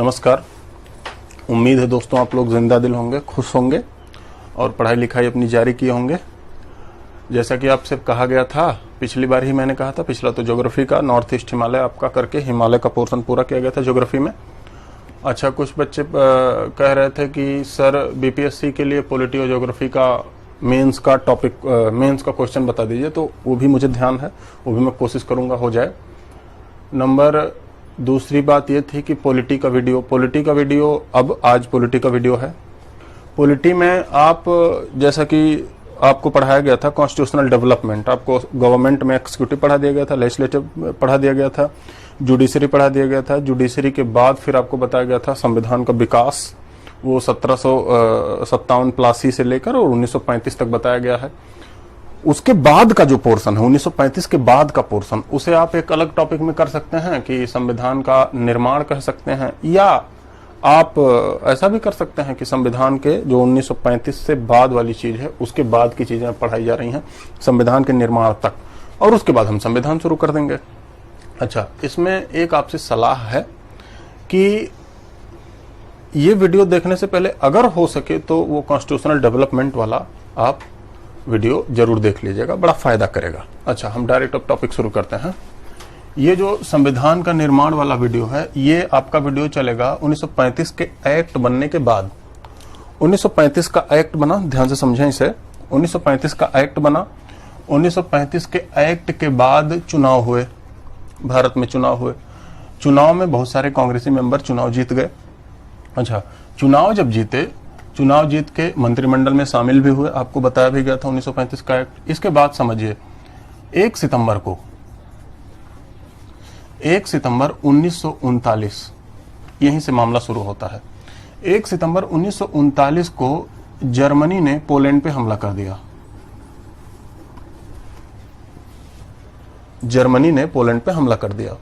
नमस्कार। उम्मीद है दोस्तों आप लोग जिंदा दिल होंगे, खुश होंगे और पढ़ाई लिखाई अपनी जारी किए होंगे। जैसा कि आपसे कहा गया था, पिछली बार ही मैंने कहा था, पिछला तो ज्योग्राफी का नॉर्थ ईस्ट हिमालय आपका करके हिमालय का पोर्शन पूरा किया गया था ज्योग्राफी में। अच्छा, कुछ बच्चे कह रहे थे कि सर बीपीएससी के लिए पॉलिटी और ज्योग्राफी का मेंस का टॉपिक, मेंस का क्वेश्चन बता दीजिए। तो वो भी मुझे ध्यान है, वो भी मैं कोशिश करूंगा हो जाए। नंबर दूसरी बात ये थी कि पॉलिटी का वीडियो अब आज पॉलिटी का वीडियो है। पॉलिटी में आप जैसा कि आपको पढ़ाया गया था कॉन्स्टिट्यूशनल डेवलपमेंट, आपको गवर्नमेंट में एक्सिक्यूटिव पढ़ा दिया गया था, लेजिस्लेटिव पढ़ा दिया गया था, जुडिशरी पढ़ा दिया गया था। जुडिशरी के बाद फिर आपको बताया गया था संविधान का विकास, वो 1757 से लेकर और 1935 तक बताया गया है। उसके बाद का जो पोर्शन है 1935 के बाद का पोर्शन, उसे आप एक अलग टॉपिक में कर सकते हैं कि संविधान का निर्माण कह सकते हैं, या आप ऐसा भी कर सकते हैं कि संविधान के जो 1935 से बाद वाली चीज है उसके बाद की चीजें पढ़ाई जा रही हैं संविधान के निर्माण तक, और उसके बाद हम संविधान शुरू कर देंगे। अच्छा, इसमें एक आपसे सलाह है कि ये वीडियो देखने से पहले अगर हो सके तो वो कॉन्स्टिट्यूशनल डेवलपमेंट वाला आप वीडियो जरूर देख लीजिएगा, बड़ा फायदा करेगा। अच्छा, हम डायरेक्ट अब टॉपिक शुरू करते हैं। ये जो संविधान का निर्माण वाला वीडियो है, ये आपका वीडियो चलेगा 1935 के एक्ट बनने के बाद। 1935 का एक्ट बना, ध्यान से समझें इसे। 1935 का एक्ट बना, 1935 के एक्ट के बाद चुनाव हुए, भारत में चुनाव हुए। चुनाव में बहुत सारे कांग्रेसी मेंबर चुनाव जीत गए। अच्छा, चुनाव जब जीते, चुनाव जीत के मंत्रिमंडल में शामिल भी हुए, आपको बताया भी गया था 1935 का एक्ट। इसके बाद समझिए 1 सितंबर 1939 यहीं से मामला शुरू होता है। 1 सितंबर 1939 को जर्मनी ने पोलैंड पे हमला कर दिया। जर्मनी ने पोलैंड पे हमला कर दिया।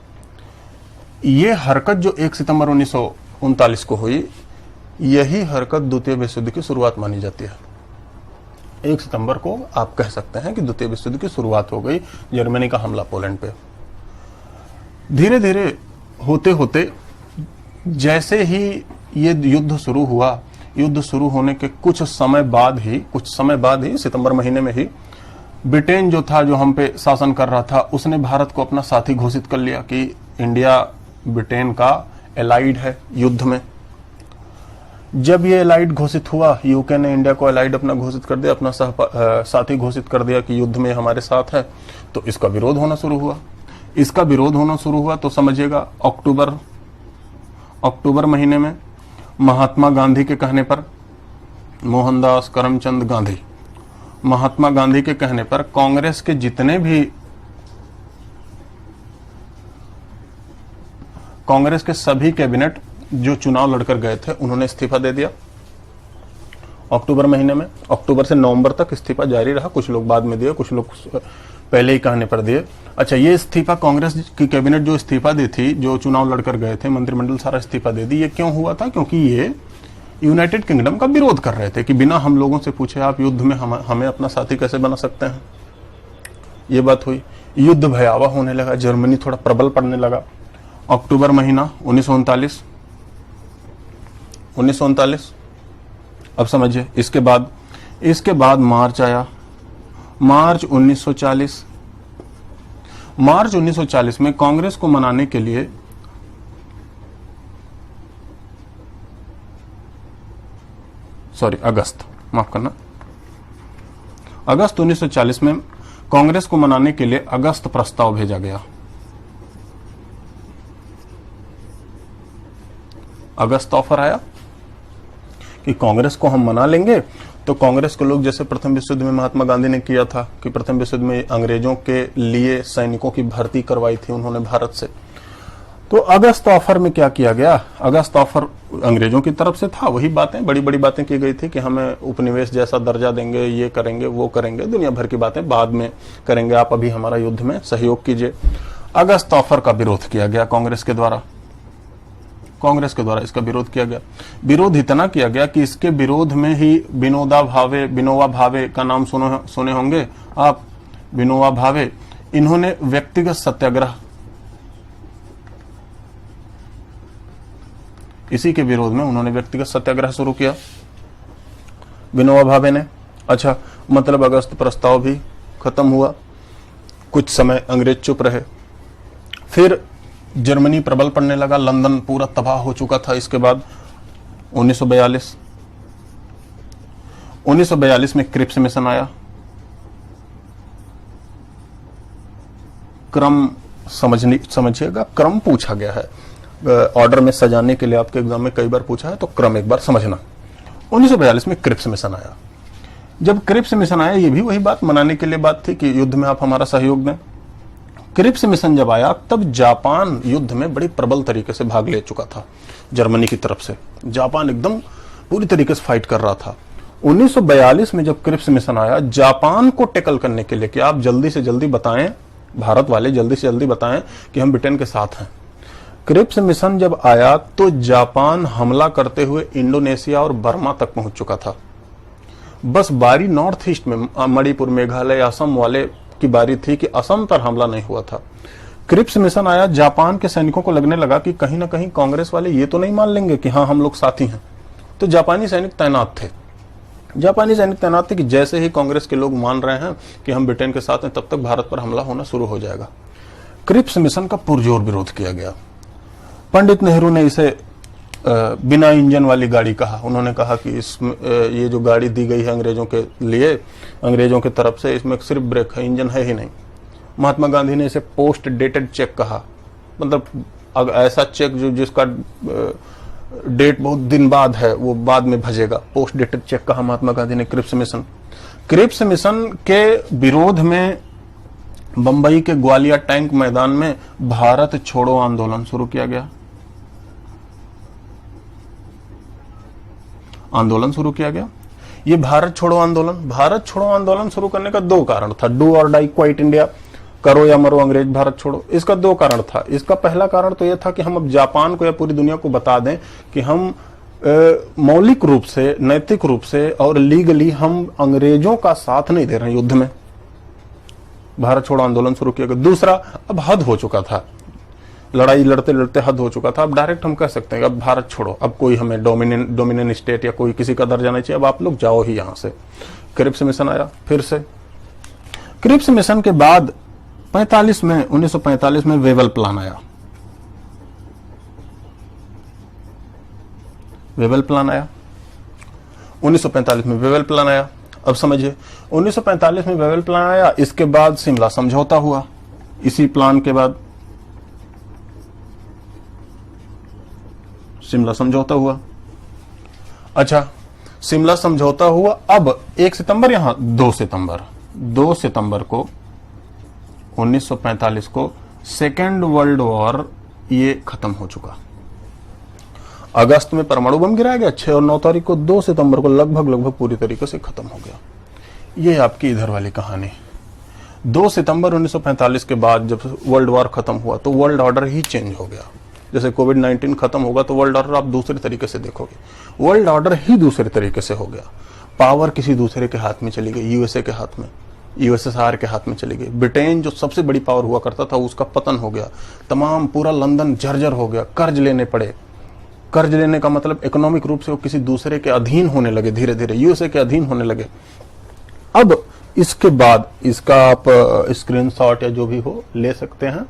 ये हरकत जो 1 सितंबर 1939 को हुई, यही हरकत द्वितीय विश्व युद्ध की शुरुआत मानी जाती है। 1 सितंबर को आप कह सकते हैं कि द्वितीय विश्व युद्ध की शुरुआत हो गई, जर्मनी का हमला पोलैंड पे। धीरे धीरे होते होते जैसे ही ये युद्ध शुरू हुआ, युद्ध शुरू होने के कुछ समय बाद ही सितंबर महीने में ही ब्रिटेन जो था, जो हम पे शासन कर रहा था, उसने भारत को अपना साथी घोषित कर लिया कि इंडिया ब्रिटेन का एलाइड है युद्ध में। जब ये एलाइड घोषित हुआ, यूके ने इंडिया को एलाइड अपना घोषित कर दिया, अपना साथी घोषित कर दिया कि युद्ध में हमारे साथ है, तो इसका विरोध होना शुरू हुआ। इसका विरोध होना शुरू हुआ तो समझिएगा अक्टूबर महीने में महात्मा गांधी के कहने पर, मोहनदास करमचंद गांधी, महात्मा गांधी के कहने पर कांग्रेस के जितने भी, कांग्रेस के सभी कैबिनेट जो चुनाव लड़कर गए थे, उन्होंने इस्तीफा दे दिया अक्टूबर महीने में। अक्टूबर से नवंबर तक इस्तीफा जारी रहा, कुछ लोग बाद में दिए, कुछ लोग पहले ही कहने पर दिए। अच्छा, ये इस्तीफा कांग्रेस की कैबिनेट जो इस्तीफा दी थी, जो चुनाव लड़कर गए थे, मंत्रिमंडल सारा इस्तीफा दे दी। ये क्यों हुआ था? क्योंकि ये यूनाइटेड किंगडम का विरोध कर रहे थे कि बिना हम लोगों से पूछे आप युद्ध में हमें अपना साथी कैसे बना सकते हैं। ये बात हुई, युद्ध भयावह होने लगा, जर्मनी थोड़ा प्रबल पड़ने लगा। अक्टूबर महीना 1939। अब समझिए, इसके बाद मार्च आया, मार्च 1940 में कांग्रेस को मनाने के लिए अगस्त 1940 में कांग्रेस को मनाने के लिए अगस्त प्रस्ताव भेजा गया। अगस्त ऑफर आया कि कांग्रेस को हम मना लेंगे। तो कांग्रेस के लोग, जैसे प्रथम विश्व युद्ध में महात्मा गांधी ने किया था कि प्रथम विश्व युद्ध में अंग्रेजों के लिए सैनिकों की भर्ती करवाई थी उन्होंने भारत से, तो अगस्त ऑफर में क्या किया गया? अगस्त ऑफर अंग्रेजों की तरफ से था, वही बातें, बड़ी बड़ी बातें की गई थी कि हमें उपनिवेश जैसा दर्जा देंगे, ये करेंगे, वो करेंगे, दुनिया भर की बातें बाद में करेंगे, आप अभी हमारा युद्ध में सहयोग कीजिए। अगस्त ऑफर का विरोध किया गया कांग्रेस के द्वारा इसका विरोध किया गया। विरोध इतना किया गया कि इसके विरोध में ही विनोबा भावे का नाम सुने होंगे आप। विनोबा भावे, इन्होंने व्यक्तिगत सत्याग्रह इसी के विरोध में उन्होंने व्यक्तिगत सत्याग्रह शुरू किया विनोबा भावे ने। अच्छा, मतलब अगस्त प्रस्ताव भी खत्म हुआ, कुछ समय अंग्रेज चुप रहे, फिर जर्मनी प्रबल पड़ने लगा, लंदन पूरा तबाह हो चुका था। इसके बाद 1942 में क्रिप्स मिशन आया। क्रम समझिएगा, क्रम पूछा गया है ऑर्डर में सजाने के लिए, आपके एग्जाम में कई बार पूछा है, तो क्रम एक बार समझना। 1942 में क्रिप्स मिशन आया। जब क्रिप्स मिशन आया, ये भी वही बात मनाने के लिए बात थी कि युद्ध में आप हमारा सहयोग दें। क्रिप्स मिशन जब आया, तब जापान युद्ध में बड़ी प्रबल तरीके से भाग ले चुका था जर्मनी की तरफ से। जापान एकदम पूरी तरीके से फाइट कर रहा था। 1942 में जब क्रिप्स मिशन आया, जापान को टैकल करने के लिए कि आप जल्दी से जल्दी बताएं, भारत वाले जल्दी से जल्दी बताएं कि हम ब्रिटेन के साथ हैं। क्रिप्स मिशन जब आया तो जापान हमला करते हुए इंडोनेशिया और बर्मा तक पहुंच चुका था। बस बारी नॉर्थ ईस्ट में मणिपुर, मेघालय, असम वाले की बारी थी कि असम पर हमला नहीं हुआ था। क्रिप्स मिशन आया, जापान के सैनिकों को लगने लगा कि कहीं ना कहीं कांग्रेस वाले ये तो नहीं मान लेंगे कि हाँ हम लोग साथी हैं। तो जापानी सैनिक तैनात थे। कि जैसे ही कांग्रेस के लोग मान रहे हैं कि हम ब्रिटेन के साथ हैं, तब तक भारत पर हमला होना शुरू हो जाएगा। क्रिप्स मिशन का पुरजोर विरोध किया गया। पंडित नेहरू ने इसे बिना इंजन वाली गाड़ी कहा। उन्होंने कहा कि ये जो गाड़ी दी गई है अंग्रेजों के लिए, अंग्रेजों की तरफ से, इसमें सिर्फ ब्रेक है, इंजन है ही नहीं। महात्मा गांधी ने इसे पोस्ट डेटेड चेक कहा, मतलब ऐसा चेक जो जिसका डेट बहुत दिन बाद है, वो बाद में भजेगा, पोस्ट डेटेड चेक कहा महात्मा गांधी ने। क्रिप्स मिशन के विरोध में बंबई के ग्वालियर टैंक मैदान में भारत छोड़ो आंदोलन शुरू किया गया। ये भारत छोड़ो आंदोलन शुरू करने का दो कारण था। डू और डाई क्वाइट इंडिया, करो या मरो अंग्रेज भारत छोड़ो, इसका दो कारण था। इसका पहला कारण तो यह था कि हम अब जापान को या पूरी दुनिया को बता दें कि हम मौलिक रूप से, नैतिक रूप से और लीगली हम अंग्रेजों का साथ नहीं दे रहे हैं युद्ध में। भारत छोड़ो आंदोलन शुरू किया गया। दूसरा, अब हद हो चुका था, लड़ाई लड़ते लड़ते हद हो चुका था। अब डायरेक्ट हम कह सकते हैं अब भारत छोड़ो, अब कोई हमें डोमिनेंट स्टेट या कोई किसी का दर्जा नहीं चाहिए, अब आप लोग जाओ ही यहां से। क्रिप्स मिशन आया फिर से। क्रिप्स मिशन के बाद 1945 में वेवल प्लान आया। 1945 में वेवल प्लान आया। अब समझिए, 1945 में वेवल प्लान आया, इसके बाद शिमला समझौता हुआ। इसी प्लान के बाद शिमला समझौता हुआ। अच्छा, शिमला समझौता हुआ। अब 1 सितंबर, यहां 2 सितंबर को 1945 को सेकेंड वर्ल्ड वॉर ये खत्म हो चुका। अगस्त में परमाणु बम गिराया गया, 6 और 9 तारीख को, 2 सितंबर को लगभग पूरी तरीके से खत्म हो गया। ये आपकी इधर वाली कहानी। 2 सितंबर 1945 के बाद जब वर्ल्ड वॉर खत्म हुआ तो वर्ल्ड ऑर्डर ही चेंज हो गया। जैसे कोविड-19 खत्म होगा तो वर्ल्ड ऑर्डर आप दूसरे तरीके से देखोगे, वर्ल्ड ऑर्डर ही दूसरे तरीके से हो गया। पावर किसी दूसरे के हाथ में चली गई, यूएसए के हाथ में, यूएसएसआर के हाथ में चली गई। ब्रिटेन जो सबसे बड़ी पावर हुआ करता था उसका पतन हो गया। तमाम पूरा लंदन जर्जर हो गया, कर्ज लेने पड़े। कर्ज लेने का मतलब इकोनॉमिक रूप से वो किसी दूसरे के अधीन होने लगे, धीरे धीरे यूएसए के अधीन होने लगे। अब इसके बाद इसका आप स्क्रीनशॉट या जो भी हो ले सकते हैं,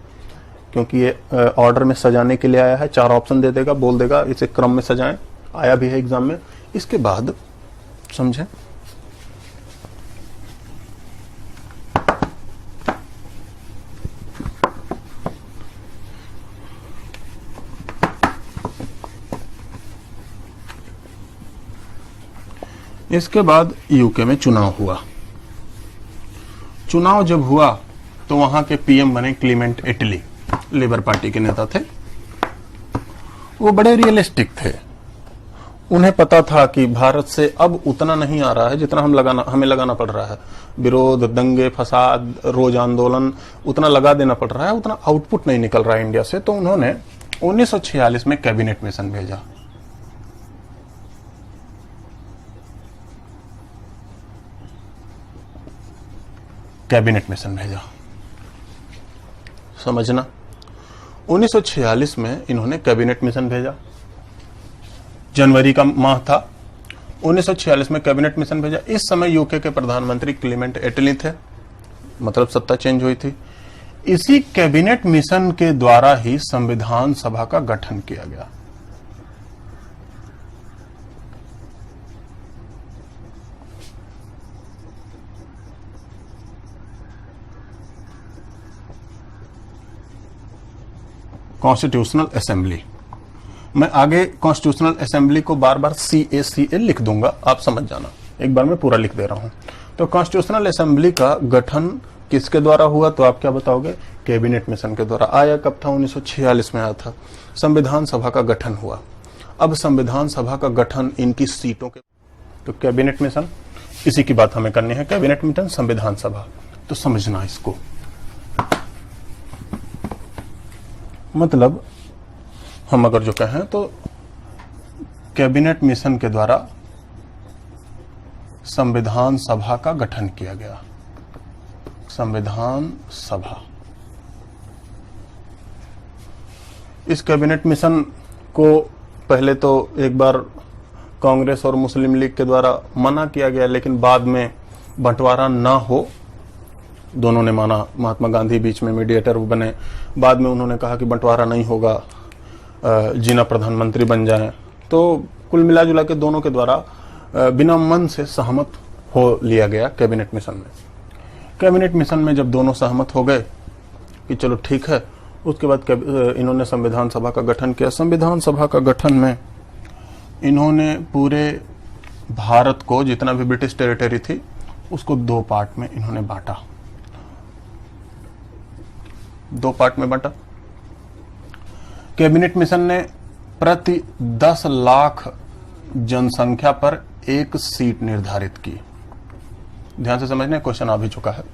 क्योंकि ये ऑर्डर में सजाने के लिए आया है। 4 ऑप्शन दे देगा, बोल देगा इसे क्रम में सजाएं, आया भी है एग्जाम में। इसके बाद समझें, इसके बाद यूके में चुनाव हुआ। चुनाव जब हुआ तो वहां के पीएम बने क्लीमेंट एटली, लेबर पार्टी के नेता थे। वो बड़े रियलिस्टिक थे। उन्हें पता था कि भारत से अब उतना नहीं आ रहा है जितना हमें लगाना पड़ रहा है। विरोध, दंगे, फसाद, रोज आंदोलन, उतना लगा देना पड़ रहा है, उतना आउटपुट नहीं निकल रहा है इंडिया से। तो उन्होंने 1946 में कैबिनेट मिशन भेजा। समझना, 1946 में इन्होंने कैबिनेट मिशन भेजा। जनवरी का माह था। 1946 में कैबिनेट मिशन भेजा। इस समय यूके के प्रधानमंत्री क्लीमेंट एटली थे, मतलब सत्ता चेंज हुई थी। इसी कैबिनेट मिशन के द्वारा ही संविधान सभा का गठन किया गया। कॉन्स्टिट्यूशनल असेंबली, मैं आगे कॉन्स्टिट्यूशनल असेंबली को बार बार CACA लिख दूंगा, आप समझ जाना, एक बार मैं पूरा लिख दे रहा हूं। तो कॉन्स्टिट्यूशनल असेंबली का गठन किसके द्वारा हुआ, तो आप क्या बताओगे, कैबिनेट मिशन के द्वारा। आया कब था, 1946 में आया था। संविधान सभा का गठन हुआ। अब संविधान सभा का गठन इनकी सीटों के, तो कैबिनेट मिशन, इसी की बात हमें करनी है, कैबिनेट मिशन संविधान सभा। तो समझना इसको, मतलब हम अगर जो कहें तो कैबिनेट मिशन के द्वारा संविधान सभा का गठन किया गया। संविधान सभा, इस कैबिनेट मिशन को पहले तो एक बार कांग्रेस और मुस्लिम लीग के द्वारा मना किया गया, लेकिन बाद में बंटवारा ना हो, दोनों ने माना। महात्मा गांधी बीच में मीडिएटर बने, बाद में उन्होंने कहा कि बंटवारा नहीं होगा, जिन्ना प्रधानमंत्री बन जाएं। तो कुल मिला जुला के दोनों के द्वारा बिना मन से सहमत हो लिया गया कैबिनेट मिशन में। कैबिनेट मिशन में जब दोनों सहमत हो गए कि चलो ठीक है, उसके बाद इन्होंने संविधान सभा का गठन किया। संविधान सभा का गठन में इन्होंने पूरे भारत को, जितना भी ब्रिटिश टेरिटरी थी, उसको 2 पार्ट में इन्होंने बांटा, 2 पार्ट में बांटा। कैबिनेट मिशन ने प्रति 10 लाख जनसंख्या पर 1 सीट निर्धारित की। ध्यान से समझना, क्वेश्चन आ भी चुका है।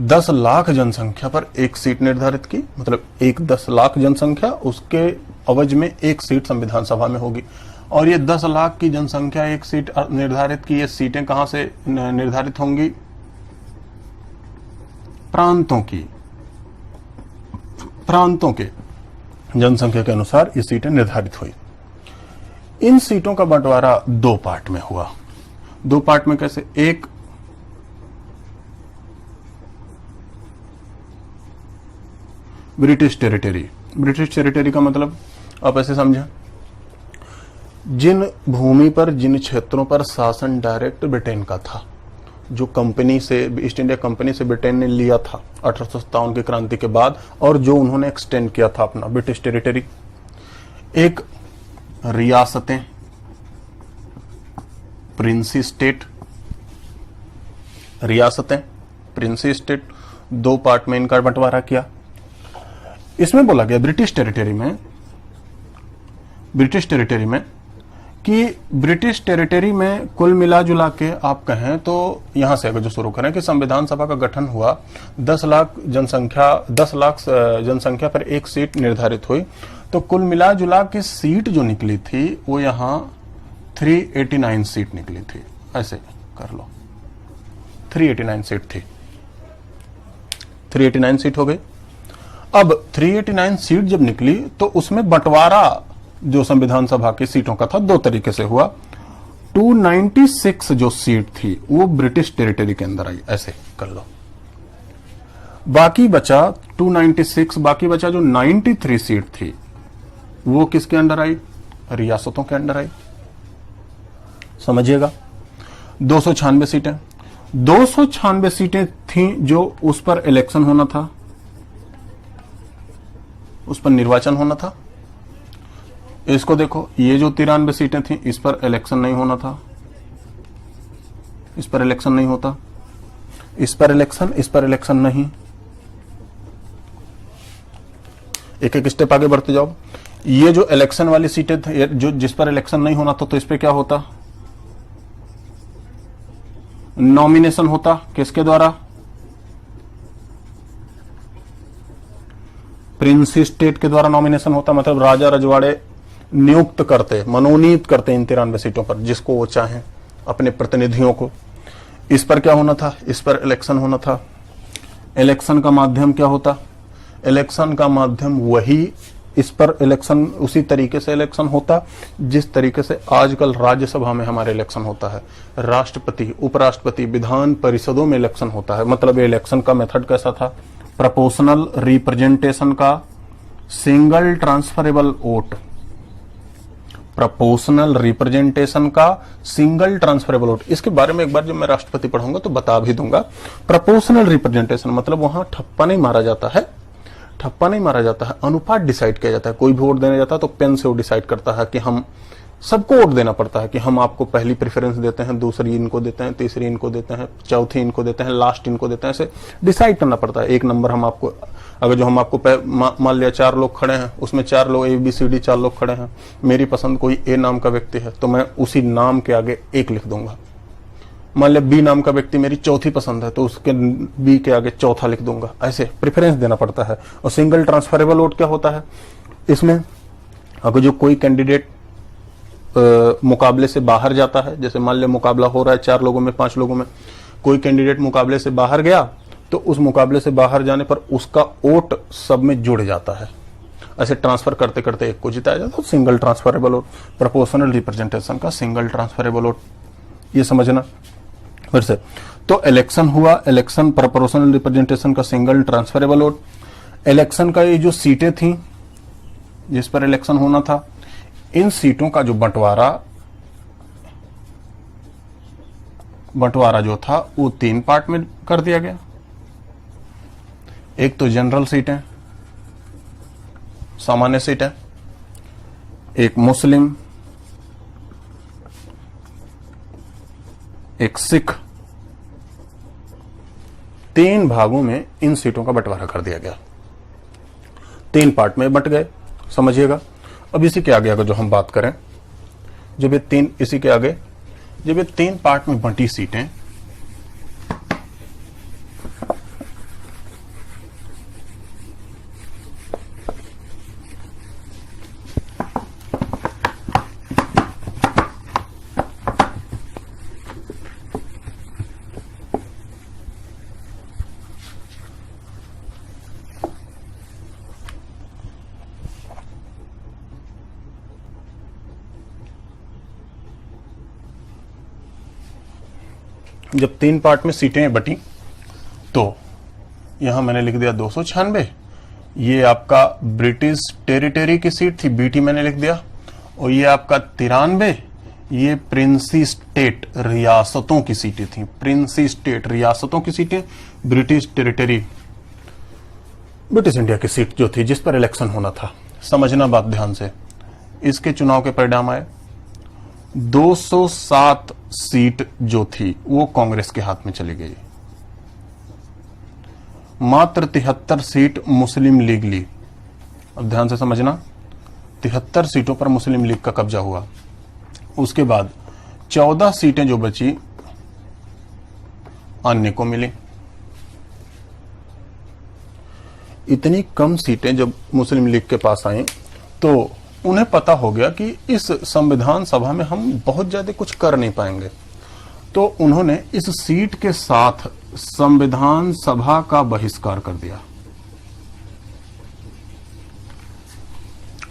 10 लाख जनसंख्या पर 1 सीट निर्धारित की, मतलब 10 लाख जनसंख्या, उसके अवज में 1 सीट संविधान सभा में होगी। और ये 10 लाख की जनसंख्या 1 सीट निर्धारित की। ये सीटें कहां से निर्धारित होंगी, प्रांतों की, प्रांतों के जनसंख्या के अनुसार ये सीटें निर्धारित हुई। इन सीटों का बंटवारा 2 पार्ट में हुआ। 2 पार्ट में कैसे, एक ब्रिटिश टेरिटरी। ब्रिटिश टेरिटरी का मतलब आप ऐसे समझें, जिन भूमि पर, जिन क्षेत्रों पर शासन डायरेक्ट ब्रिटेन का था, जो कंपनी से, ईस्ट इंडिया कंपनी से ब्रिटेन ने लिया था 1857 की क्रांति के बाद, और जो उन्होंने एक्सटेंड किया था अपना ब्रिटिश टेरिटरी। एक रियासतें, प्रिंसी स्टेट, रियासतें, प्रिंसी स्टेट, 2 पार्ट में इनका बंटवारा किया। इसमें बोला गया ब्रिटिश टेरिटरी में कि ब्रिटिश टेरिटरी में कुल मिला जुला के आप कहें तो, यहां से अगर जो शुरू करें कि संविधान सभा का गठन हुआ, 10 लाख जनसंख्या पर 1 सीट निर्धारित हुई, तो कुल मिला जुला के सीट जो निकली थी वो यहां 389 सीट निकली थी। ऐसे कर लो, 389 सीट थी, 389 सीट हो गई। अब 389 सीट जब निकली तो उसमें बंटवारा जो संविधान सभा की सीटों का था 2 तरीके से हुआ। 296 जो सीट थी वो ब्रिटिश टेरिटरी के अंदर आई, ऐसे कर लो। बाकी बचा 296, बाकी बचा जो 93 सीट थी वो किसके अंडर आई, रियासतों के अंडर आई। समझिएगा, 296 सीटें, 296 सीटें थी जो उस पर इलेक्शन होना था, उस पर निर्वाचन होना था। इसको देखो, ये जो 93 सीटें थी इस पर इलेक्शन नहीं होना था, इस पर इलेक्शन नहीं होता, इस पर इलेक्शन नहीं। एक एक स्टेप आगे बढ़ते जाओ। ये जो इलेक्शन वाली सीटें थी, जो जिस पर इलेक्शन नहीं होना था, तो इस पे क्या होता, नॉमिनेशन होता। किसके द्वारा, प्रिंसी स्टेट के द्वारा नॉमिनेशन होता, मतलब राजा रजवाड़े नियुक्त करते, मनोनीत करते इन 93 सीटों पर जिसको वो चाहें अपने प्रतिनिधियों को। इस पर क्या होना था, इस पर इलेक्शन होना था। इलेक्शन का माध्यम क्या होता, इलेक्शन का माध्यम वही इस पर इलेक्शन उसी तरीके से इलेक्शन होता जिस तरीके से आजकल राज्यसभा में हमारे इलेक्शन होता है, राष्ट्रपति, उपराष्ट्रपति, विधान परिषदों में इलेक्शन होता है। मतलब ये इलेक्शन का मेथड कैसा था? प्रोपोर्शनल रिप्रेजेंटेशन का single transferable vote, proportional representation का सिंगल ट्रांसफरेबल वोट। इसके बारे में एक बार जब मैं राष्ट्रपति पढ़ूंगा तो बता भी दूंगा। प्रोपोर्शनल रिप्रेजेंटेशन मतलब वहां ठप्पा नहीं मारा जाता है, ठप्पा नहीं मारा जाता है, अनुपात डिसाइड किया जाता है। कोई भी वोट देने जाता है तो पेन से वो डिसाइड करता है कि हम सबको वोट देना पड़ता है कि हम आपको पहली प्रेफरेंस देते हैं, दूसरी इनको देते हैं, तीसरी इनको देते हैं, चौथी इनको देते हैं, लास्ट इनको देते हैं। ऐसे डिसाइड करना पड़ता है। एक नंबर हम आपको, अगर जो हम आपको मान लिया 4 लोग खड़े हैं, उसमें 4 लोग ABCD 4 लोग खड़े हैं, मेरी पसंद कोई A नाम का व्यक्ति है तो मैं उसी नाम के आगे 1 लिख दूंगा। मान लिया B नाम का व्यक्ति मेरी चौथी पसंद है तो उसके B के आगे चौथा लिख दूंगा। ऐसे प्रेफरेंस देना पड़ता है। और सिंगल ट्रांसफरेबल वोट क्या होता है? इसमें अगर जो कोई कैंडिडेट मुकाबले से बाहर जाता है, जैसे मान लिया मुकाबला हो रहा है 4 लोगों में, 5 लोगों में, कोई कैंडिडेट मुकाबले से बाहर गया तो उस मुकाबले से बाहर जाने पर उसका वोट सब में जुड़ जाता है। ऐसे ट्रांसफर करते करते एक को जिताया जाता है। Single transferable vote, proportional representation का सिंगल ट्रांसफरेबल वोट, ये समझना फिर से। तो इलेक्शन हुआ, इलेक्शन प्रोपोर्शनल रिप्रेजेंटेशन का सिंगल ट्रांसफरेबल वोट। इलेक्शन का ये जो सीटें थी जिस पर इलेक्शन होना था, इन सीटों का जो बंटवारा जो था वो 3 पार्ट में कर दिया गया। एक तो जनरल सीटें, सामान्य सीटें, एक मुस्लिम, एक सिख, 3 भागों में इन सीटों का बंटवारा कर दिया गया। 3 पार्ट में बंट गए, समझिएगा। अब इसी के आगे अगर जो हम बात करें, जब ये 3 पार्ट में बंटी सीटें, जब 3 पार्ट में सीटें बटी तो यहां मैंने लिख दिया 296, ये आपका ब्रिटिश टेरिटरी की सीट थी, BT मैंने लिख दिया। और ये आपका 93, ये प्रिंसी स्टेट रियासतों की सीटें थी। प्रिंसी स्टेट रियासतों की सीटें, ब्रिटिश टेरिटरी, ब्रिटिश इंडिया की सीट जो थी जिस पर इलेक्शन होना था। समझना बात ध्यान से। इसके चुनाव के परिणाम आए, 207 सीट जो थी वो कांग्रेस के हाथ में चली गई, मात्र 73 सीट मुस्लिम लीग ली। अब ध्यान से समझना, 73 सीटों पर मुस्लिम लीग का कब्जा हुआ। उसके बाद 14 सीटें जो बची अन्य को मिली। इतनी कम सीटें जब मुस्लिम लीग के पास आई तो उन्हें पता हो गया कि इस संविधान सभा में हम बहुत ज्यादा कुछ कर नहीं पाएंगे। तो उन्होंने इस सीट के साथ संविधान सभा का बहिष्कार कर दिया।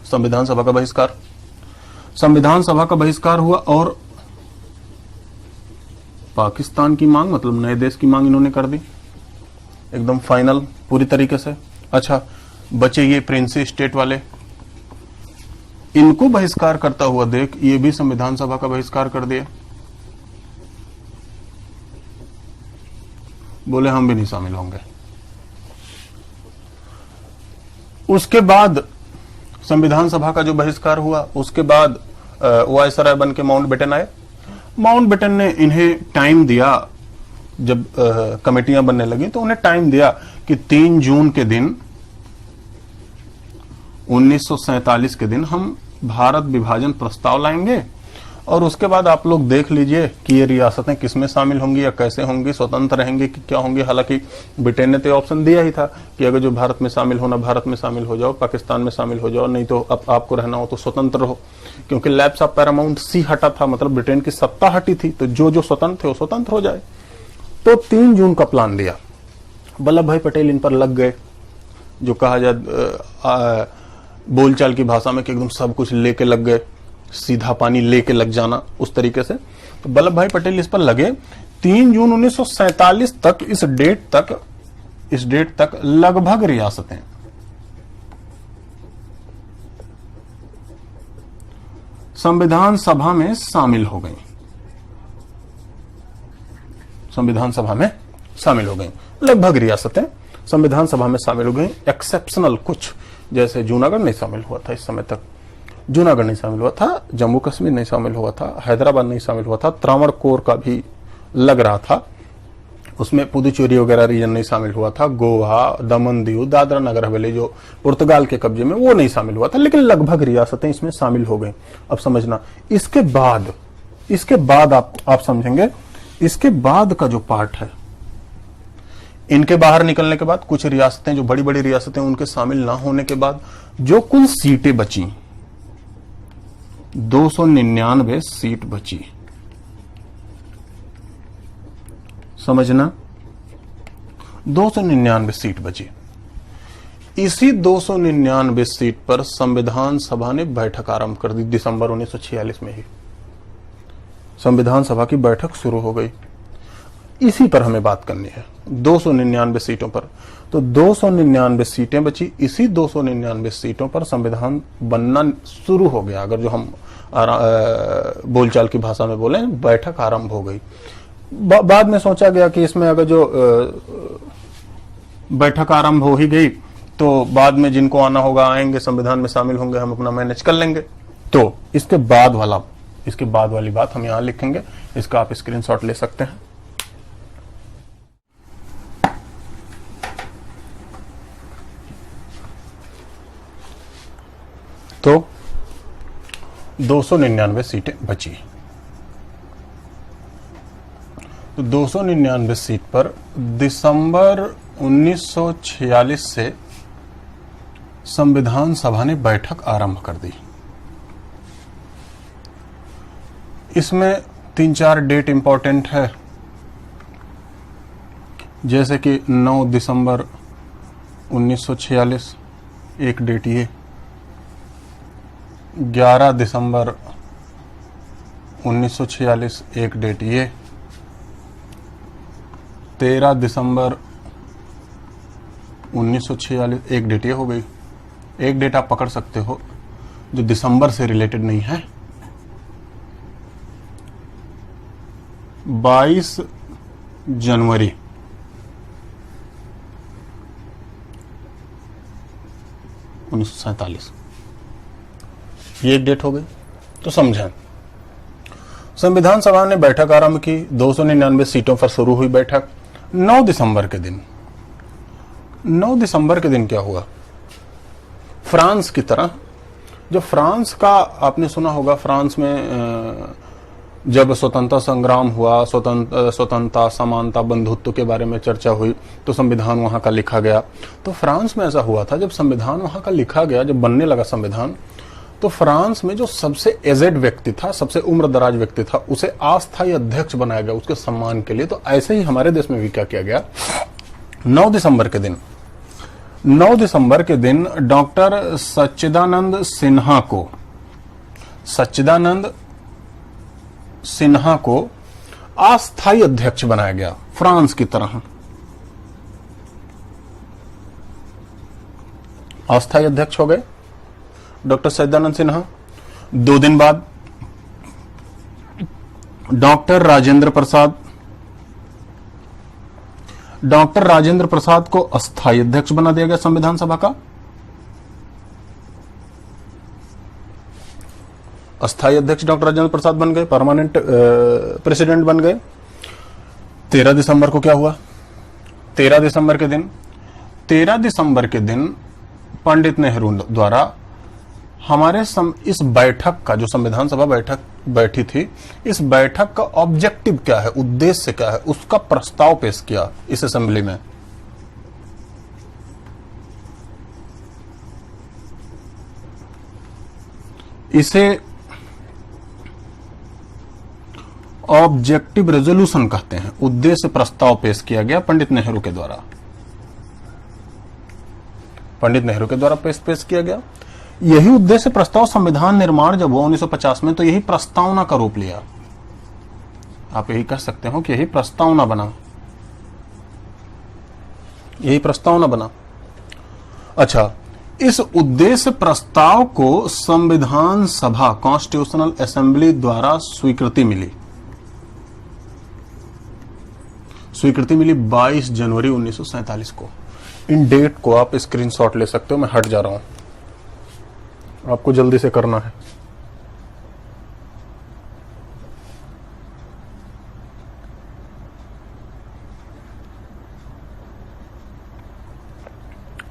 संविधान सभा का बहिष्कार, संविधान सभा का बहिष्कार हुआ। और पाकिस्तान की मांग, मतलब नए देश की मांग इन्होंने कर दी एकदम फाइनल पूरी तरीके से। अच्छा, बचे ये प्रिंसी स्टेट वाले, इनको बहिष्कार करता हुआ देख ये भी संविधान सभा का बहिष्कार कर दिया। बोले हम भी नहीं शामिल होंगे। उसके बाद संविधान सभा का जो बहिष्कार हुआ, उसके बाद वायसराय बन के माउंटबेटन आए। माउंटबेटन ने इन्हें टाइम दिया, जब कमेटियां बनने लगी तो उन्हें टाइम दिया कि 3 जून के दिन 1947 के दिन हम भारत विभाजन प्रस्ताव लाएंगे और उसके बाद आप लोग देख लीजिए कि ये रियासतें किसमें शामिल होंगी या कैसे होंगी, स्वतंत्र रहेंगी कि क्या होंगी। हालांकि ब्रिटेन ने तो ऑप्शन दिया ही था कि अगर जो भारत में शामिल होना, भारत में शामिल हो जाओ, पाकिस्तान में शामिल हो जाओ, नहीं तो अब आपको रहना हो तो स्वतंत्र हो। क्योंकि लैप्स ऑफ पैरामाउंट सी हटा था, मतलब ब्रिटेन की सत्ता हटी थी, तो जो स्वतंत्र थे वो स्वतंत्र हो जाए। तो 3 जून का प्लान दिया। वल्लभ भाई पटेल इन पर लग गए। जो कहा जाए बोलचाल की भाषा में कि एकदम सब कुछ लेके लग गए, सीधा पानी लेके लग जाना, उस तरीके से। तो वल्लभ भाई पटेल इस पर लगे। 3 जून 1947 तक इस डेट तक लगभग रियासतें संविधान सभा में शामिल हो गई, संविधान सभा में शामिल हो गई। लगभग रियासतें संविधान सभा में शामिल हो गई। एक्सेप्शनल कुछ, जैसे जूनागढ़ नहीं शामिल हुआ था इस समय तक, जूनागढ़ नहीं शामिल हुआ था, जम्मू कश्मीर नहीं शामिल हुआ था, हैदराबाद नहीं शामिल हुआ था, त्रावणकोर का भी लग रहा था, उसमें पुदुचेरी वगैरह रीजन नहीं शामिल हुआ था, गोवा, दमन दीव, दादरा नगर हवेली जो पुर्तगाल के कब्जे में, वो नहीं शामिल हुआ था, लेकिन लगभग रियासतें इसमें शामिल हो गई। अब समझना, इसके बाद आप समझेंगे, इसके बाद का जो पार्ट है, इनके बाहर निकलने के बाद कुछ रियासतें, जो बड़ी बड़ी रियासतें, उनके शामिल ना होने के बाद जो कुल सीटें बची, 299 सीट बची। समझना, 299 सीट बची। इसी 299 सीट पर संविधान सभा ने बैठक आरंभ कर दी। दिसंबर 1946 में ही संविधान सभा की बैठक शुरू हो गई। इसी पर हमें बात करनी है, 299 सीटों पर। तो 299 सीटें बची। इसी 299 सीटों पर संविधान बनना शुरू हो गया। अगर जो हम बोलचाल की भाषा में बोले, बैठक आरंभ हो गई। बाद में सोचा गया कि इसमें अगर जो बैठक आरंभ हो ही गई तो बाद में जिनको आना होगा आएंगे, संविधान में शामिल होंगे, हम अपना मैनेज कर लेंगे। तो इसके बाद वाली बात हम यहां लिखेंगे, इसका आप स्क्रीनशॉट ले सकते हैं। तो 299 सीटें बची। तो 299 सीट पर दिसंबर 1946 से संविधान सभा ने बैठक आरंभ कर दी। इसमें 3-4 डेट इंपॉर्टेंट है, जैसे कि 9 दिसंबर 1946 एक डेट ये, 11 दिसंबर 1946 एक डेट ये, 13 दिसंबर 1946 एक डेट ये हो गई। एक डेट आप पकड़ सकते हो जो दिसंबर से रिलेटेड नहीं है, 22 जनवरी 1947, ये एक डेट हो गई। तो समझें, संविधान सभा ने बैठक आरंभ की, 299 सीटों पर शुरू हुई बैठक। 9 दिसंबर के दिन क्या हुआ? फ्रांस की तरह, जो फ्रांस का आपने सुना होगा, फ्रांस में जब स्वतंत्रता संग्राम हुआ, स्वतंत्रता, समानता, बंधुत्व के बारे में चर्चा हुई, तो संविधान वहां का लिखा गया। तो फ्रांस में ऐसा हुआ था, जब संविधान वहां का लिखा गया, जब बनने लगा संविधान, तो फ्रांस में जो सबसे एजेड व्यक्ति था, सबसे उम्रदराज व्यक्ति था, उसे अस्थायी अध्यक्ष बनाया गया उसके सम्मान के लिए। तो ऐसे ही हमारे देश में भी क्या किया गया, 9 दिसंबर के दिन डॉक्टर सच्चिदानंद सिन्हा को अस्थायी अध्यक्ष बनाया गया, फ्रांस की तरह अस्थायी अध्यक्ष हो गए डॉक्टर सच्चिदानंद सिन्हा। 2 दिन बाद डॉक्टर राजेंद्र प्रसाद को अस्थायी अध्यक्ष बना दिया गया संविधान सभा का। अस्थायी अध्यक्ष डॉक्टर राजेंद्र प्रसाद बन गए, परमानेंट प्रेसिडेंट बन गए। 13 दिसंबर को क्या हुआ? 13 दिसंबर के दिन पंडित नेहरू द्वारा हमारे इस बैठक का, जो संविधान सभा बैठी थी, इस बैठक का ऑब्जेक्टिव क्या है, उद्देश्य क्या है, उसका प्रस्ताव पेश किया इस असेंबली में। इसे ऑब्जेक्टिव रेजोल्यूशन कहते हैं। उद्देश्य प्रस्ताव पेश किया गया पंडित नेहरू के द्वारा, पेश किया गया। यही उद्देश्य प्रस्ताव संविधान निर्माण जब हुआ 1950 में, तो यही प्रस्तावना का रूप लिया। आप यही कह सकते हो कि यही प्रस्तावना बना, यही प्रस्तावना बना। अच्छा, इस उद्देश्य प्रस्ताव को संविधान सभा, कॉन्स्टिट्यूशनल असेंबली द्वारा स्वीकृति मिली। स्वीकृति मिली 22 जनवरी 1947 को। इन डेट को आप स्क्रीनशॉट ले सकते हो, मैं हट जा रहा हूं, आपको जल्दी से करना है।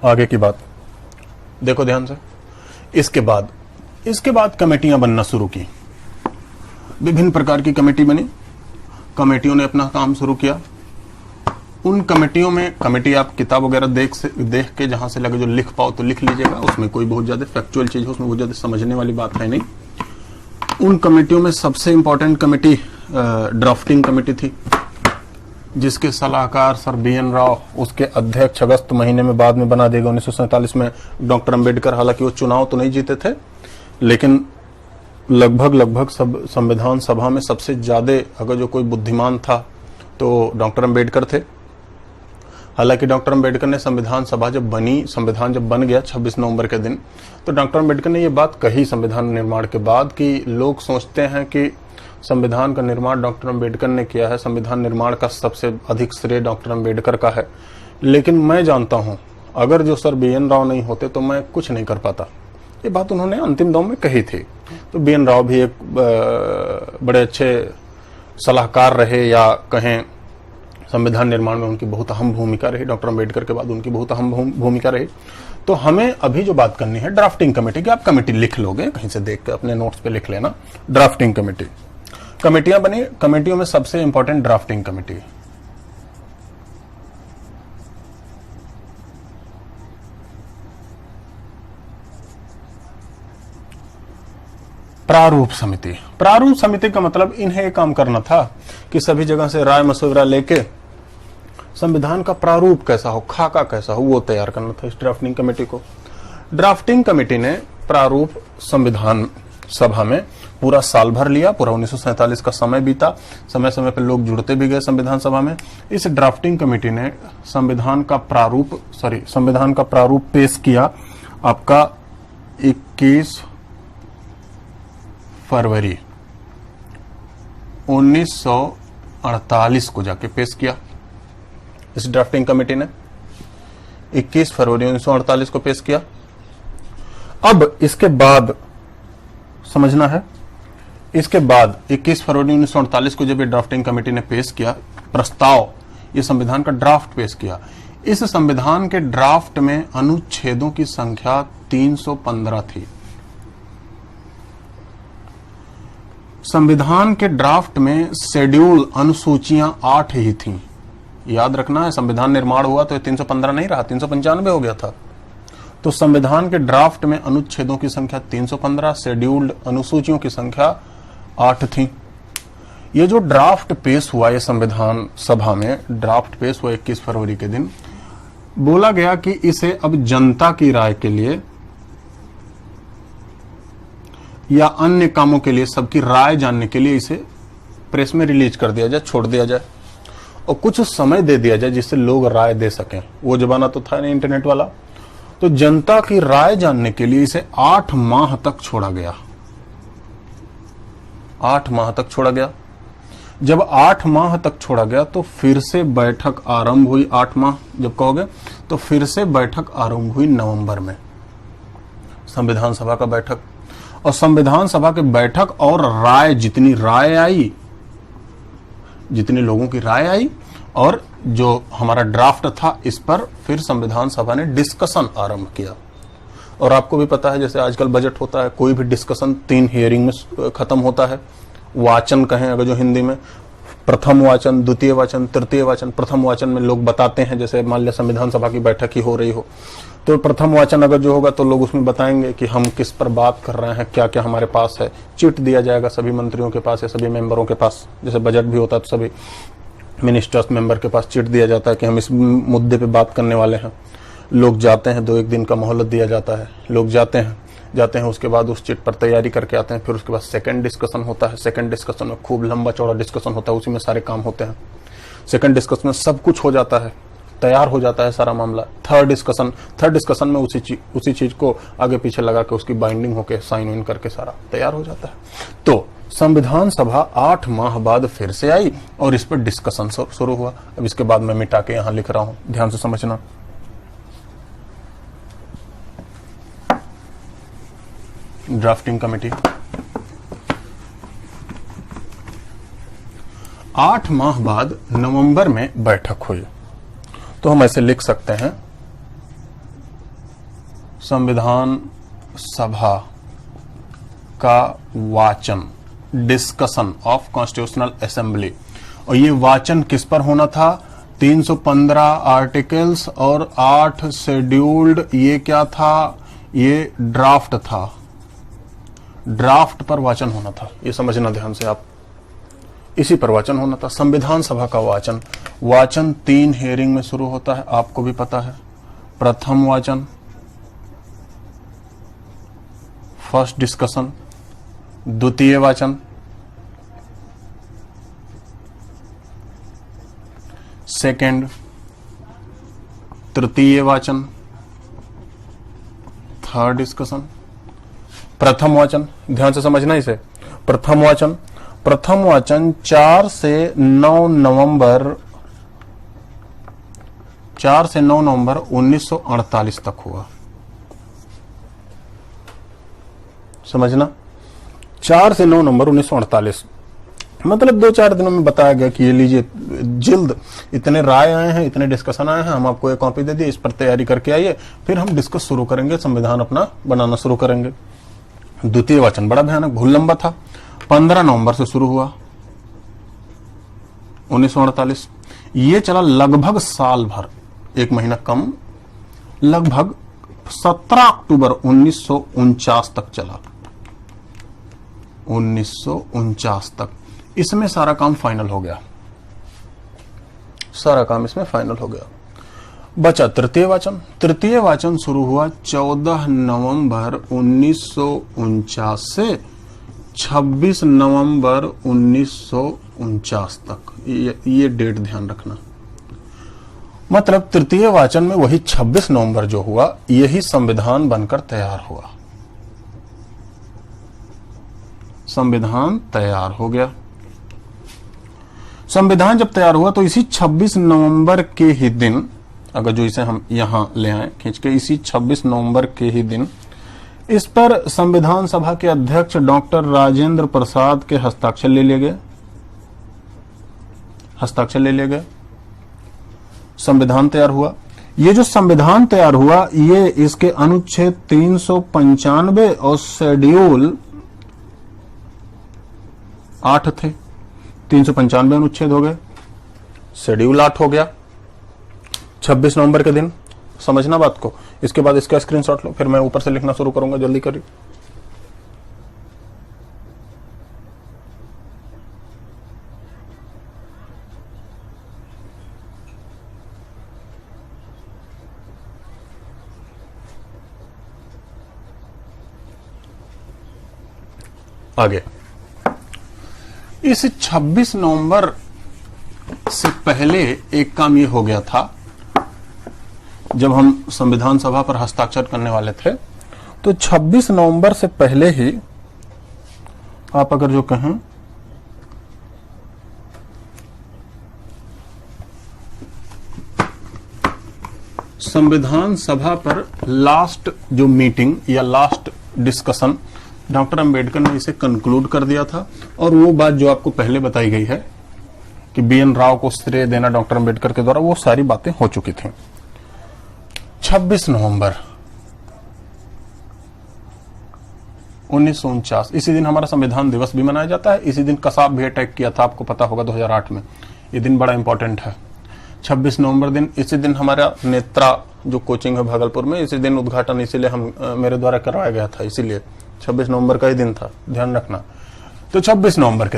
आगे की बात देखो ध्यान से। इसके बाद कमेटियां बनना शुरू की, विभिन्न प्रकार की कमेटी बनी, कमेटियों ने अपना काम शुरू किया। उन कमेटियों में, कमेटी आप किताब वगैरह देख के जहां से लगे जो लिख पाओ तो लिख लीजिएगा, उसमें कोई बहुत ज्यादा फैक्चुअल चीज हो, उसमें बहुत ज्यादा समझने वाली बात है नहीं। उन कमेटियों में सबसे इंपॉर्टेंट कमेटी ड्राफ्टिंग कमेटी थी, जिसके सलाहकार सर BN राव, उसके अध्यक्ष अगस्त महीने में बाद में बना देगा 1947 में डॉक्टर अंबेडकर। हालांकि वो चुनाव तो नहीं जीते थे, लेकिन लगभग सब संविधान सभा में सबसे ज्यादा अगर जो कोई बुद्धिमान था तो डॉक्टर अंबेडकर थे। हालांकि डॉक्टर अंबेडकर ने संविधान सभा जब बनी, संविधान जब बन गया 26 नवंबर के दिन, तो डॉक्टर अंबेडकर ने ये बात कही संविधान निर्माण के बाद कि लोग सोचते हैं कि संविधान का निर्माण डॉक्टर अंबेडकर ने किया है, संविधान निर्माण का सबसे अधिक श्रेय डॉक्टर अंबेडकर का है, लेकिन मैं जानता हूं अगर जो सर BN राव नहीं होते तो मैं कुछ नहीं कर पाता। ये बात उन्होंने अंतिम दौर में कही थी। तो BN राव भी एक बड़े अच्छे सलाहकार रहे, या कहें संविधान निर्माण में उनकी बहुत अहम भूमिका रही, डॉक्टर अंबेडकर के बाद उनकी बहुत अहम भूमिका रही। तो हमें अभी जो बात करनी है ड्राफ्टिंग कमेटी की, आप कमेटी लिख लोगे, कहीं से देख के अपने नोट्स पे लिख लेना। ड्राफ्टिंग कमेटी, कमेटियां बनी, कमेटियों में सबसे इंपॉर्टेंट ड्राफ्टिंग कमेटी। प्रारूप समिति। प्रारूप समिति का मतलब इन्हें एक काम करना था कि सभी जगह से राय मशवरा लेके संविधान का प्रारूप कैसा हो, खाका कैसा हो, वो तैयार करना था इस ड्राफ्टिंग कमेटी को। ड्राफ्टिंग कमेटी ने प्रारूप संविधान सभा में पूरा साल भर लिया, पूरा 1947 का समय बीता, समय समय पर लोग जुड़ते भी गए संविधान सभा में। इस ड्राफ्टिंग कमेटी ने संविधान का प्रारूप पेश किया आपका 21 फरवरी 1948 को जाके पेश किया। इस ड्राफ्टिंग कमेटी ने 21 फरवरी 1948 को पेश किया। अब इसके बाद समझना है, इसके बाद 21 फरवरी 1948 को जब ये ड्राफ्टिंग कमेटी ने पेश किया प्रस्ताव, ये संविधान का ड्राफ्ट पेश किया। इस संविधान के ड्राफ्ट में अनुच्छेदों की संख्या 315 थी। संविधान के ड्राफ्ट में शेड्यूल अनुसूचियां 8 ही थीं। याद रखना है, संविधान निर्माण हुआ तो 315 नहीं रहा, 395 हो गया था। तो संविधान के ड्राफ्ट में अनुच्छेदों की संख्या 315, शेड्यूल्ड अनुसूचियों की संख्या 8 थी। ये जो ड्राफ्ट पेश हुआ, ये संविधान सभा में ड्राफ्ट पेश हुआ 21 फरवरी के दिन, बोला गया कि इसे अब जनता की राय के लिए या अन्य कामों के लिए, सबकी राय जानने के लिए इसे प्रेस में रिलीज कर दिया जाए, छोड़ दिया जाए और कुछ समय दे दिया जाए जिससे लोग राय दे सकें। वो जमाना तो था नहीं इंटरनेट वाला। तो जनता की राय जानने के लिए इसे 8 माह तक छोड़ा गया। 8 माह तक छोड़ा गया। जब 8 माह तक छोड़ा गया तो फिर से बैठक आरंभ हुई। 8 माह जब कहोगे तो फिर से बैठक आरंभ हुई नवंबर में, संविधान सभा का बैठक। और संविधान सभा के बैठक और राय, जितनी राय आई, जितने लोगों की राय आई और जो हमारा ड्राफ्ट था, इस पर फिर संविधान सभा ने डिस्कशन आरंभ किया। और आपको भी पता है जैसे आजकल बजट होता है, कोई भी डिस्कशन 3 हियरिंग में खत्म होता है। वाचन कहें अगर जो हिंदी में, प्रथम वाचन, द्वितीय वाचन, तृतीय वाचन। प्रथम वाचन में लोग बताते हैं, जैसे मान लिया संविधान सभा की बैठक ही हो रही हो तो प्रथम वाचन अगर जो होगा तो लोग उसमें बताएंगे कि हम किस पर बात कर रहे हैं, क्या क्या हमारे पास है। चिट दिया जाएगा सभी मंत्रियों के पास या सभी मेंबरों के पास, जैसे बजट भी होता है तो सभी मिनिस्टर्स मेंबर के पास चिट दिया जाता है कि हम इस मुद्दे पे बात करने वाले हैं। लोग जाते हैं, 2-1 दिन का मोहलत दिया जाता है, लोग जाते हैं, जाते हैं, उसके बाद उस चिट पर तैयारी करके आते हैं, फिर उसके बाद सेकंड डिस्कशन होता है। सेकंड डिस्कशन में खूब लंबा चौड़ा डिस्कशन होता है, उसी में सारे काम होते हैं। सेकंड डिस्कशन में सब कुछ हो जाता है, तैयार हो जाता है सारा मामला। थर्ड डिस्कशन में उसी चीज को आगे पीछे लगा के उसकी बाइंडिंग होके साइन इन करके सारा तैयार हो जाता है। तो संविधान सभा 8 माह बाद फिर से आई और इस पर डिस्कशन शुरू हुआ। अब इसके बाद मैं मिटा के यहां लिख रहा हूं, ध्यान से समझना। ड्राफ्टिंग कमेटी 8 माह बाद नवंबर में बैठक हुई। तो हम ऐसे लिख सकते हैं, संविधान सभा का वाचन, डिस्कशन ऑफ कॉन्स्टिट्यूशनल असेंबली। और ये वाचन किस पर होना था? 315 आर्टिकल्स और 8 शेड्यूल्ड। ये क्या था? ये ड्राफ्ट था, ड्राफ्ट पर वाचन होना था। ये समझना ध्यान से आप, इसी पर वाचन होना था। संविधान सभा का वाचन 3 हेयरिंग में शुरू होता है, आपको भी पता है। प्रथम वाचन, फर्स्ट डिस्कशन, द्वितीय वाचन, सेकंड, तृतीय वाचन, थर्ड डिस्कशन, प्रथम वाचन। ध्यान से समझना इसे। प्रथम वाचन 4 से 9 नवंबर 1948 तक हुआ। समझना, 4 से 9 नवंबर 1948, मतलब 2-4 दिनों में बताया गया कि ये लीजिए जिल्द, इतने राय आए हैं, इतने डिस्कशन आए हैं, हम आपको एक कॉपी दे दी, इस पर तैयारी करके आइए, फिर हम डिस्कस शुरू करेंगे, संविधान अपना बनाना शुरू करेंगे। द्वितीय वाचन बड़ा भयानक, बहुत लंबा था, 15 नवंबर से शुरू हुआ 1948। ये चला लगभग साल भर, 1 महीना कम, लगभग 17 अक्टूबर 1949 तक चला। 1949 तक इसमें सारा काम फाइनल हो गया, सारा काम इसमें फाइनल हो गया। बचा तृतीय वाचन। तृतीय वाचन शुरू हुआ 14 नवंबर 1949 से 26 नवंबर 1949 तक। ये डेट ध्यान रखना। मतलब तृतीय वाचन में वही 26 नवंबर जो हुआ, यही संविधान बनकर तैयार हुआ। संविधान तैयार हो गया। संविधान जब तैयार हुआ तो इसी 26 नवंबर के ही दिन, अगर जो इसे हम यहां ले आए खींच के, इसी 26 नवंबर के ही दिन इस पर संविधान सभा के अध्यक्ष डॉक्टर राजेंद्र प्रसाद के हस्ताक्षर ले लिए गए। संविधान तैयार हुआ। ये जो संविधान तैयार हुआ, ये इसके अनुच्छेद 395 और शेड्यूल 8 थे। 395 अनुच्छेद हो गए, शेड्यूल 8 हो गया 26 नवंबर के दिन। समझना बात को। इसके बाद इसका स्क्रीनशॉट लो, फिर मैं ऊपर से लिखना शुरू करूंगा, जल्दी करिए। आगे इस 26 नवंबर से पहले एक काम ये हो गया था, जब हम संविधान सभा पर हस्ताक्षर करने वाले थे, तो 26 नवंबर से पहले ही आप अगर जो कहें संविधान सभा पर लास्ट जो मीटिंग या लास्ट डिस्कशन, डॉक्टर अंबेडकर ने इसे कंक्लूड कर दिया था। और वो बात जो आपको पहले बताई गई है कि BN राव को श्रेय देना डॉक्टर अंबेडकर के द्वारा, वो सारी बातें हो चुकी थी। 26 नवंबर 1949, इसी दिन हमारा संविधान दिवस भी मनाया जाता है। इसी दिन कसाब भी अटैक किया था, आपको पता होगा, 2008 में। ये दिन बड़ा इंपॉर्टेंट है, 26 नवंबर दिन। इसी दिन हमारा नेत्रा जो कोचिंग है भागलपुर में, इसी दिन उद्घाटन इसीलिए मेरे द्वारा करवाया गया था, इसीलिए 26 नवंबर का ही दिन था, ध्यान रखना। तो 26 नवंबर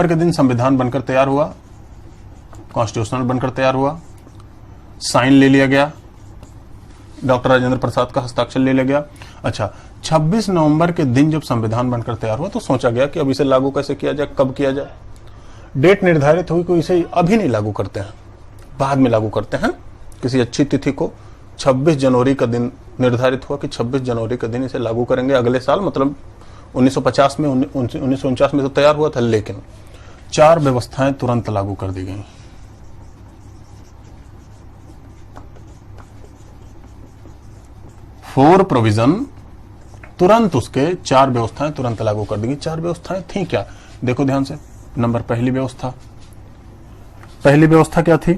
के दिन संविधान बनकर तैयार हुआ, कॉन्स्टिट्यूशनल बनकर तैयार हुआ, साइन ले लिया गया, डॉक्टर राजेंद्र प्रसाद का हस्ताक्षर ले लिया गया। अच्छा, 26 नवंबर के दिन जब संविधान बनकर तैयार हुआ तो सोचा गया कि अब इसे लागू कैसे किया जाए, कब किया जाए। डेट निर्धारित हुई को इसे अभी नहीं लागू करते हैं, बाद में लागू करते हैं किसी अच्छी तिथि को। 26 जनवरी का दिन निर्धारित हुआ कि 26 जनवरी का दिन इसे लागू करेंगे अगले साल, मतलब 1950 में 1949 में तो तैयार हुआ था, लेकिन 4 व्यवस्थाएं तुरंत लागू कर दी गई। फोर प्रोविजन, तुरंत उसके 4 व्यवस्थाएं तुरंत लागू कर दी गई। 4 व्यवस्थाएं थी क्या, देखो ध्यान से। नंबर पहली व्यवस्था क्या थी?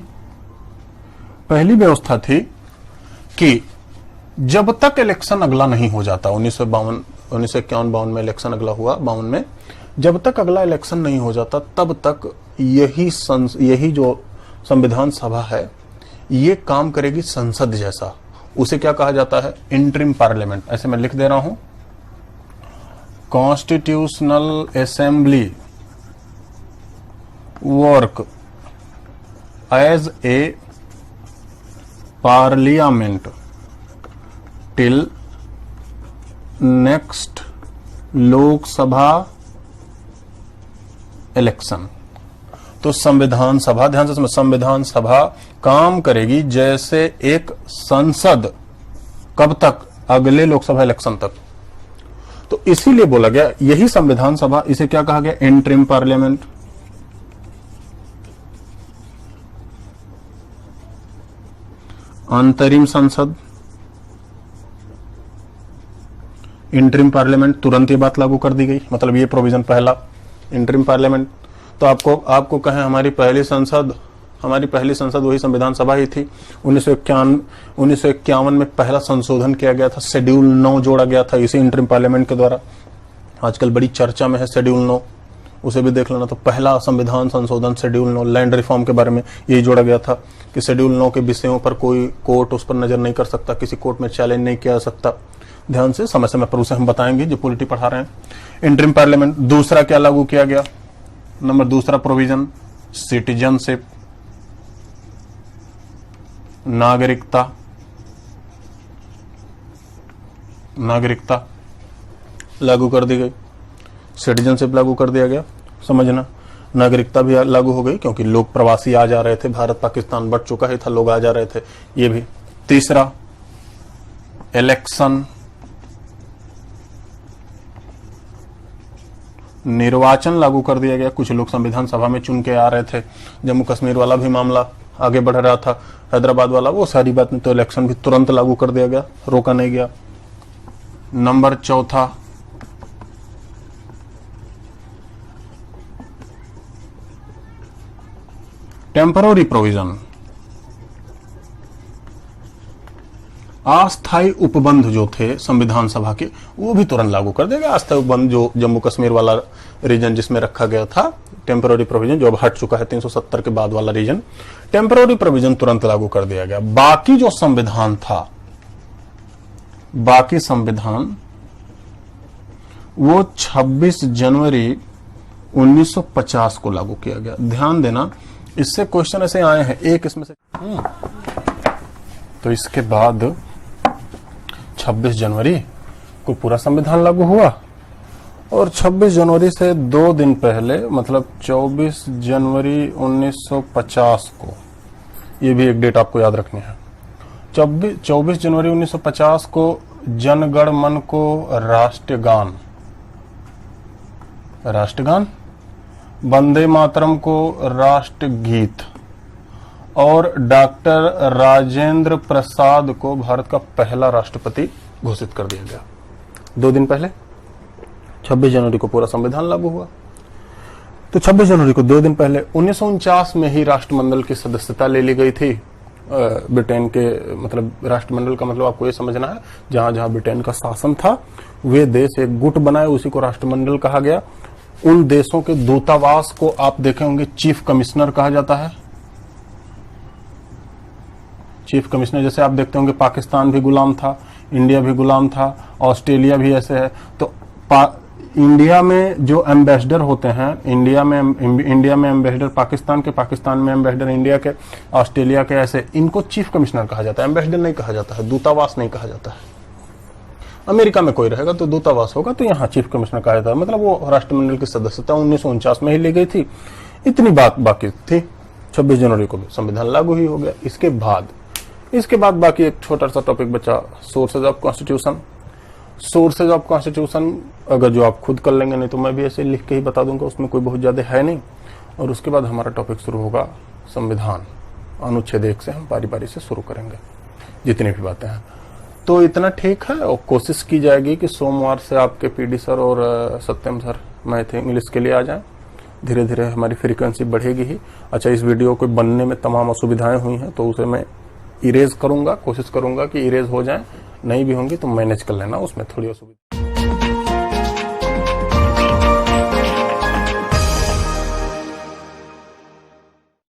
पहली व्यवस्था थी कि जब तक इलेक्शन अगला नहीं हो जाता, 1951-52 में इलेक्शन अगला हुआ, 52 में, जब तक अगला इलेक्शन नहीं हो जाता तब तक यही जो संविधान सभा है ये काम करेगी संसद जैसा। उसे क्या कहा जाता है? Interim parliament. ऐसे मैं लिख दे रहा हूं, constitutional assembly work as a parliament till next Lok Sabha election. तो संविधान सभा, ध्यान से समझ, संविधान सभा काम करेगी जैसे एक संसद। कब तक? अगले लोकसभा इलेक्शन तक। तो इसीलिए बोला गया, यही संविधान सभा, इसे क्या कहा गया? Interim parliament. अंतरिम संसद, इंटरिम पार्लियामेंट, तुरंत ये बात लागू कर दी गई। मतलब ये प्रोविजन पहला, इंटरिम पार्लियामेंट। तो आपको कहें हमारी पहली संसद वही संविधान सभा ही थी। 1951 में पहला संशोधन किया गया था, शेड्यूल 9 जोड़ा गया था इसी इंटरिम पार्लियामेंट के द्वारा। आजकल बड़ी चर्चा में है शेड्यूल 9, उसे भी देख लेना। तो पहला संविधान संशोधन शेड्यूल 9, लैंड रिफॉर्म के बारे में यही जोड़ा गया था कि शेड्यूल 9 के विषयों पर कोई कोर्ट उस पर नजर नहीं कर सकता, किसी कोर्ट में चैलेंज नहीं किया जा सकता। ध्यान से, समय समय पर उसे हम बताएंगे जो पॉलिटी पढ़ा रहे हैं। Interim parliament. दूसरा क्या लागू किया गया? नंबर दूसरा प्रोविजन, सिटीजनशिप, नागरिकता लागू कर दी गई। सिटीजनशिप लागू कर दिया गया, समझना। नागरिकता भी लागू हो गई क्योंकि लोग प्रवासी आ जा रहे थे, भारत पाकिस्तान बढ़ चुका ही था, लोग आ जा रहे थे, ये भी। तीसरा इलेक्शन, निर्वाचन लागू कर दिया गया। कुछ लोग संविधान सभा में चुन के आ रहे थे, जम्मू कश्मीर वाला भी मामला आगे बढ़ रहा था, हैदराबाद वाला, वो सारी बात में तो इलेक्शन भी तुरंत लागू कर दिया गया, रोका नहीं गया। नंबर चौथा टेम्पररी प्रोविजन, अस्थायी उपबंध जो थे संविधान सभा के, वो भी तुरंत लागू कर दिया गया। अस्थायी उपबंध जो जम्मू कश्मीर वाला रीजन जिसमें रखा गया था, टेम्पररी प्रोविजन जो अब हट चुका है 370 के बाद वाला रीजन, टेम्पररी प्रोविजन तुरंत लागू कर दिया गया। बाकी जो संविधान था, बाकी संविधान वो 26 जनवरी 1950 को लागू किया गया। ध्यान देना, इससे क्वेश्चन ऐसे आए हैं, एक इसमें से तो इसके बाद 26 जनवरी को पूरा संविधान लागू हुआ, और 26 जनवरी से 2 दिन पहले, मतलब 24 जनवरी 1950 को, ये भी एक डेट आपको याद रखनी है, 24 जनवरी 1950 को जनगण मन को राष्ट्रगान, वंदे मातरम को राष्ट्रगीत, और डॉक्टर राजेंद्र प्रसाद को भारत का पहला राष्ट्रपति घोषित कर दिया गया। 2 दिन पहले 26 जनवरी को पूरा संविधान लागू हुआ। तो 26 जनवरी को 2 दिन पहले 1949 में ही राष्ट्रमंडल की सदस्यता ले ली गई थी ब्रिटेन के। मतलब राष्ट्रमंडल का मतलब आपको ये समझना है, जहां जहां ब्रिटेन का शासन था वे देश एक गुट बनाए, उसी को राष्ट्रमंडल कहा गया। उन देशों के दूतावास को आप देखे होंगे चीफ कमिश्नर कहा जाता है। चीफ कमिश्नर, जैसे आप देखते होंगे पाकिस्तान भी गुलाम था, इंडिया भी गुलाम था, ऑस्ट्रेलिया भी ऐसे है। तो इंडिया में जो एम्बेसडर होते हैं, इंडिया में एम्बेसडर पाकिस्तान के, पाकिस्तान में एम्बेसडर इंडिया के, ऑस्ट्रेलिया के, ऐसे इनको चीफ कमिश्नर कहा जाता है। एम्बेसडर नहीं कहा जाता है, दूतावास नहीं कहा जाता है। अमेरिका में कोई रहेगा तो दूतावास होगा, तो यहाँ चीफ कमिश्नर का था, मतलब वो राष्ट्रमंडल की सदस्यता 1949 में ही ली गई थी। इतनी बात बाकी थी। 26 जनवरी को संविधान लागू ही हो गया। इसके बाद बाकी एक छोटा सा टॉपिक बचा, sources of constitution. Sources of constitution अगर जो आप खुद कर लेंगे, नहीं तो मैं भी ऐसे लिख के ही बता दूंगा, उसमें कोई बहुत ज्यादा है नहीं। और उसके बाद हमारा टॉपिक शुरू होगा संविधान, अनुच्छेद 1 से हम बारी बारी से शुरू करेंगे जितनी भी बातें हैं। तो इतना ठीक है, और कोशिश की जाएगी कि सोमवार से आपके पीडी सर और सत्यम सर मैथ इंग्लिश के लिए आ जाएं। धीरे धीरे हमारी फ्रीक्वेंसी बढ़ेगी ही। अच्छा, इस वीडियो को बनने में तमाम असुविधाएं हुई हैं, तो उसे मैं इरेज करूंगा, कोशिश करूंगा कि इरेज हो जाए। नहीं भी होंगी तो मैनेज कर लेना, उसमें थोड़ी असुविधा।